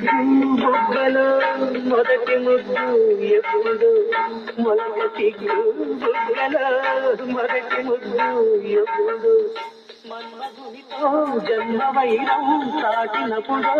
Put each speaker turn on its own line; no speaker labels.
బుగ్గలో మొదటి ముద్దు ఎప్పుడు మొదటి బుగ్గలో మొదటి ముద్దు ఎప్పుడు మన్మధునితో జన్మ వైరం చాటినప్పుడు